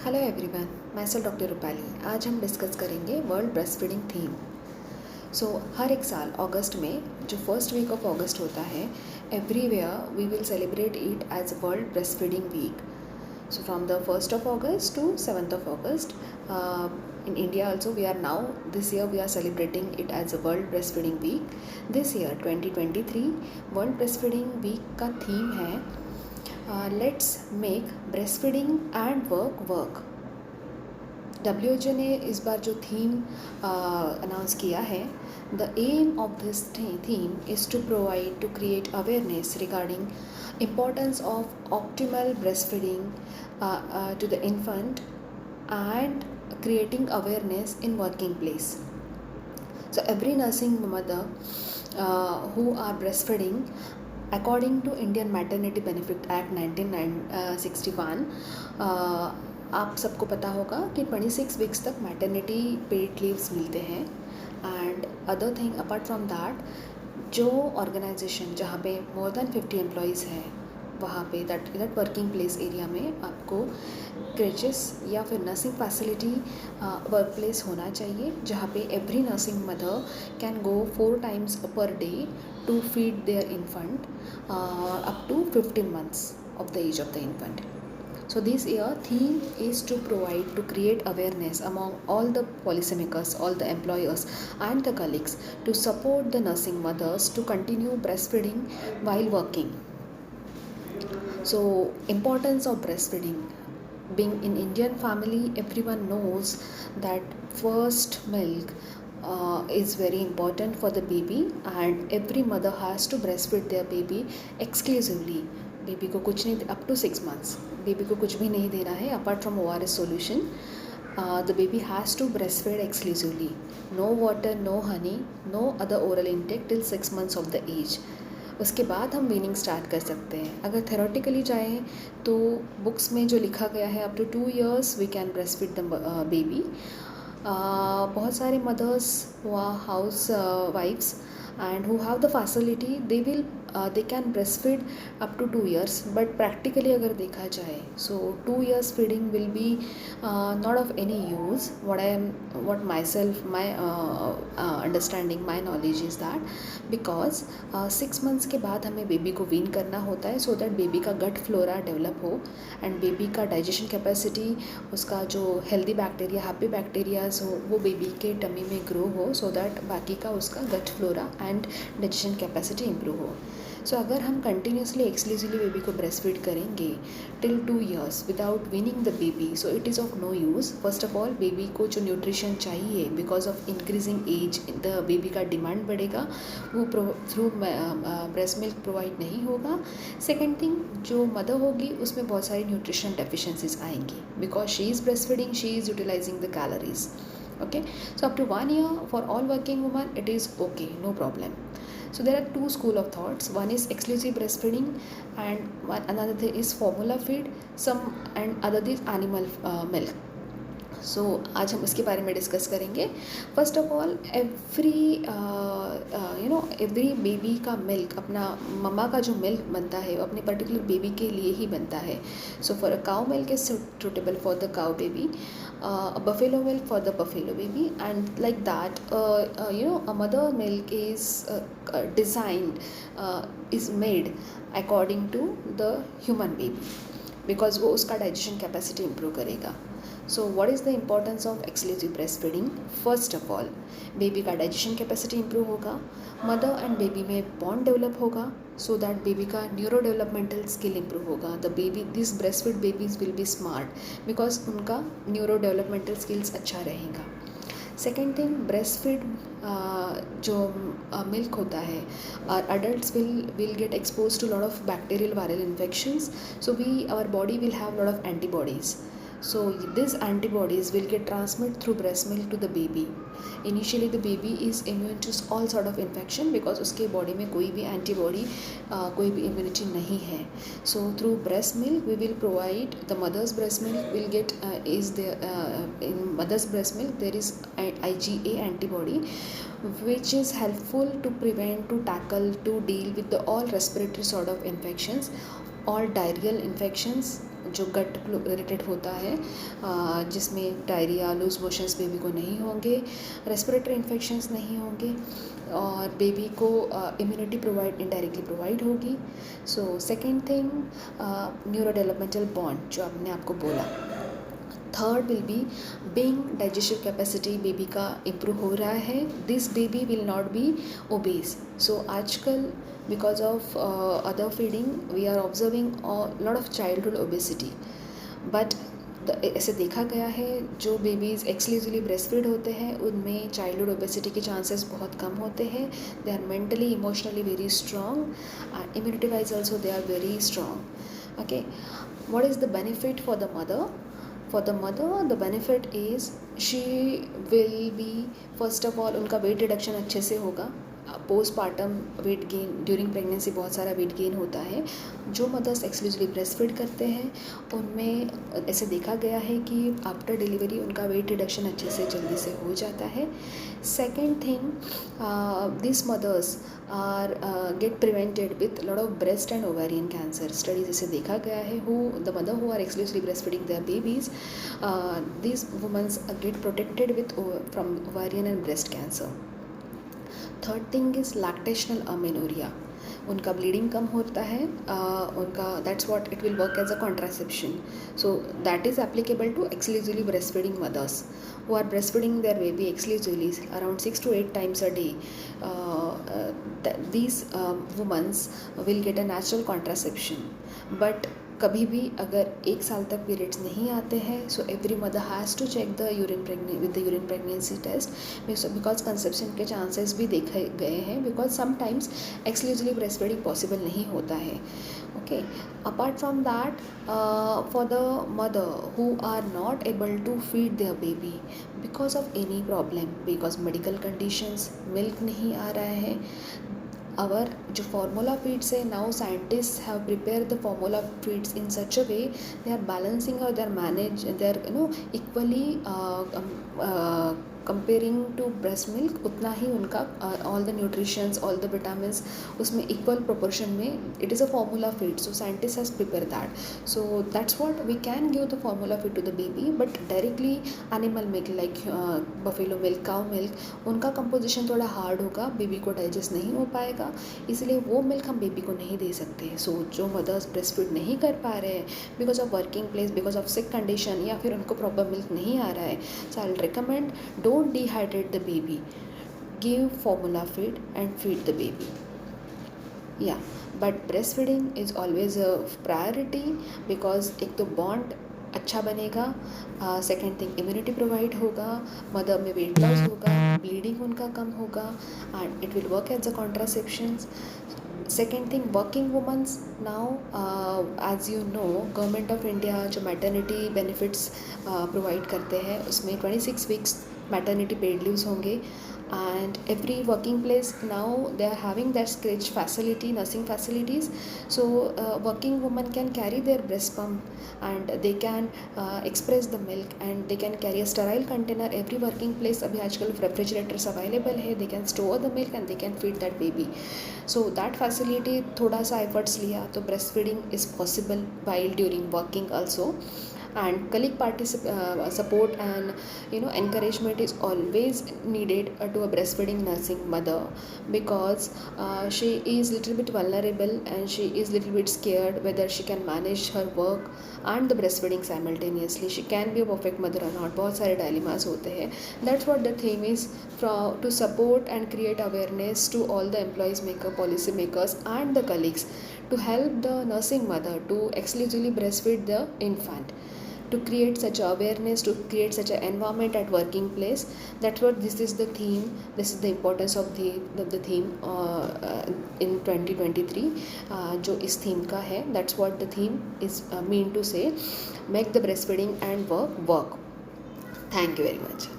Hello everyone, मैं self doctor Rupali. आज हम डिस्कस करेंगे वर्ल्ड ब्रेस्ट फीडिंग थीम। हर एक साल अगस्त में जो फर्स्ट वीक ऑफ अगस्त होता है, everywhere we will celebrate it as world breast feeding week. So from the 1st of August to 7th of August, in India also we are now, this year we are celebrating it as a World Breastfeeding Week. This year 2023 World Breastfeeding Week का theme है Let's make breastfeeding and work. WHO ने इस बार जो theme announce किया है, the aim of this theme is to provide to create awareness regarding importance of optimal breastfeeding to the infant and creating awareness in working place. So every nursing mother who are breastfeeding, according to Indian Maternity Benefit Act 1961, आप सबको पता होगा कि 26 weeks तक maternity paid leaves मिलते हैं. And other thing apart from that, जो organisation जहाँ पे मोर देन 50 एम्प्लॉयज़ हैं, वहाँ पे दैट वर्किंग प्लेस एरिया में आपको क्रेचेस या फिर नर्सिंग फैसिलिटी वर्क प्लेस होना चाहिए, जहाँ पे every nursing mother can go 4 times per day to feed their infant up to 15 months of the age of the infant. So this year theme is to provide, to create awareness among all the policymakers, all the employers and the colleagues to support the nursing mothers to continue breastfeeding while working. So importance of breastfeeding. Being in Indian family, everyone knows that first milk is very important for the baby, and every mother has to breastfeed their baby exclusively. Baby को कुछ नहीं, up to 6 months baby को कुछ भी नहीं देना है apart from ORS solution. The baby has to breast feed exclusively. No water, no honey, no other oral intake till 6 months of the age. उसके बाद हम वीनिंग स्टार्ट कर सकते हैं. अगर थेरोटिकली जाएँ तो बुक्स में जो लिखा गया है, up to 2 years we can breast feed the baby. बहुत सारे मदर्स हु आर हाउस वाइफ्स and who have the facility, they can breastfeed up to 2 years, but practically अगर देखा जाए, so 2 years feeding will be not of any use. What myself, my understanding, my knowledge is that because 6 months के बाद हमें baby को Wien करना होता है, so that बेबी का गट फ्लोरा डेवलप हो एंड बेबी का डाइजेशन कैपेसिटी, उसका जो हेल्दी बैक्टीरिया, हैप्पी बैक्टीरियाज हो, वो बेबी के टमी में ग्रो हो, सो दैट बाकी का उसका gut flora and digestion capacity improve हो. सो अगर हम कंटिन्यूसली एक्सक्लूसिवली बेबी को ब्रेस्ट फीड करेंगे till 2 years without weaning the baby, so it is of no use. First of all, baby को जो न्यूट्रिशन चाहिए, because of increasing age the baby का demand बढ़ेगा, वो थ्रू ब्रेस्ट मिल्क प्रोवाइड नहीं होगा. सेकेंड थिंग, जो मदर होगी उसमें बहुत सारी न्यूट्रिशन डेफिशिएंसीज आएंगी, because she is breast feeding, she is utilising the calories. Okay, so up to 1 year for all working women it is okay, no problem. So there are two school of thoughts. One is exclusive breastfeeding and another is formula feed, and other is animal milk. सो आज हम इसके बारे में discuss करेंगे. First of all, every baby का milk, अपना मम्मा का जो मिल्क बनता है वो अपने पर्टिकुलर बेबी के लिए ही बनता है. So for a cow milk is suitable for the cow baby, buffalo milk for the buffalo baby, and like that a mother milk is designed, is made according to the human baby, because वो उसका digestion capacity improve करेगा. So what is the importance of exclusive breast feeding? First of all, baby का digestion capacity improve होगा, mother and baby में bond develop होगा, so that baby का neuro developmental skill improve होगा. The baby, this breast feed babies will be smart because उनका neuro developmental skills अच्छा रहेगा. Second thing, breast feed जो milk होता है, adults will get exposed to lot of bacterial viral infections, so our body will have lot of antibodies. So these antibodies will get transmitted through breast milk to the baby. Initially the baby is immune to all sort of infection because उसके body में कोई भी antibody, कोई भी immunity नहीं है. So through breast milk we will provide, the mother's breast milk will get in mother's breast milk there is IgA antibody, which is helpful to prevent, to tackle, to deal with all respiratory sort of infections, all diarrheal infections, जो गट related होता है, जिसमें diarrhoea, loose motions baby को नहीं होंगे, respiratory infections नहीं होंगे और बेबी को इम्यूनिटी प्रोवाइड इनडायरेक्टली प्रोवाइड होगी. So second thing, neuro developmental bond जो आपने आपको बोला. Third will be being digestive capacity baby का इम्प्रूव हो रहा है. This baby will not be obese. So आजकल because of other feeding we are observing lot of childhood obesity. But ऐसे देखा गया है जो बेबीज़ एक्सक्लूसिवली ब्रेस्ट फीड होते हैं उनमें चाइल्डहुड ओबेसिटी के चांसेस बहुत कम होते हैं. They are mentally emotionally very strong and immunity wise also they are very strong. Okay, what is the benefit for the mother? For the mother, the benefit is she will be, first of all, उनका weight reduction अच्छे से होगा. Post partum weight gain during pregnancy बहुत सारा weight gain होता है. जो mother's exclusively breast feed करते हैं उनमें ऐसे देखा गया है कि आफ्टर डिलीवरी उनका वेट रिडक्शन अच्छे से जल्दी से हो जाता है. Second thing, this mothers are get prevented with lot of breast and ovarian cancer. Studies ऐसे देखा गया है the mother who are exclusively breast feeding their babies, these women get protected with from ovarian and breast cancer. Third thing is lactational amenorrhoea. उनका bleeding कम होता है, उनका that's what it will work as a contraception. So that is applicable to exclusively breast feeding mothers who are breastfeeding their baby exclusively around 6 to 8 times a day. These women will get a natural contraception. But कभी भी अगर 1 साल तक periods नहीं आते हैं, so every mother has to check the urine pregnancy test because conception के chances भी देखे गए हैं, because sometimes exclusively breast feeding possible नहीं होता है. Okay, apart from that, for the mother who are not able to feed their baby because of any problem, because medical conditions, milk नहीं आ रहा है, our जो formula feeds है, now scientists have prepared the formula feeds in such a way they are balancing or they are managed, they are equally comparing to breast milk उतना ही उनका all the nutritions, all the vitamins उसमें equal proportion में. It is a formula feed, so scientist has prepare that. So that's what we can give the formula feed to the baby. But directly animal milk like buffalo milk, cow milk, उनका composition थोड़ा hard होगा, baby को digest नहीं हो पाएगा, इसलिए वो milk हम बेबी को नहीं दे सकते. सो जो मदर्स ब्रेस्ट फीड नहीं कर पा रहे हैं because of working place, because of sick condition, या फिर उनको प्रॉपर मिल्क नहीं आ रहा है, so I will recommend don't dehydrate the baby, give formula feed and feed the baby. Yeah, but breastfeeding is always a priority because एक तो bond अच्छा बनेगा, सेकेंड थिंग इम्यूनिटी प्रोवाइड होगा, मदर में वेट लॉस होगा, bleeding उनका कम होगा and it will work as a contraceptions. Second thing, working womens now, as you know, government of India जो मैटर्निटी बेनिफिट्स प्रोवाइड करते हैं उसमें 26 वीक्स मैटर्निटी पेड लीव्स होंगे. And every working place now they are having that scratch facility, nursing facilities. So working women can carry their breast pump and they can express the milk and they can carry a sterile container. Every working place अभी आजकल refrigerators available है, they can store the milk and they can feed that baby. So that facility थोड़ा सा efforts लिया तो breastfeeding is possible while during working also. And colleague support and encouragement is always needed to a breastfeeding nursing mother because she is little bit vulnerable and she is little bit scared whether she can manage her work and the breastfeeding simultaneously. She can be a perfect mother or not, बहुत सारे dilemmas होते हैं. That's what the theme is, to support and create awareness to all the employees maker, policy makers and the colleagues to help the nursing mother to exclusively breastfeed the infant, to create such awareness, to create such an environment at working place. That's what this is the theme, this is the importance of the theme in 2023 जो इस theme का है. That's what the theme is mean to say, make the breastfeeding and work. Thank you very much.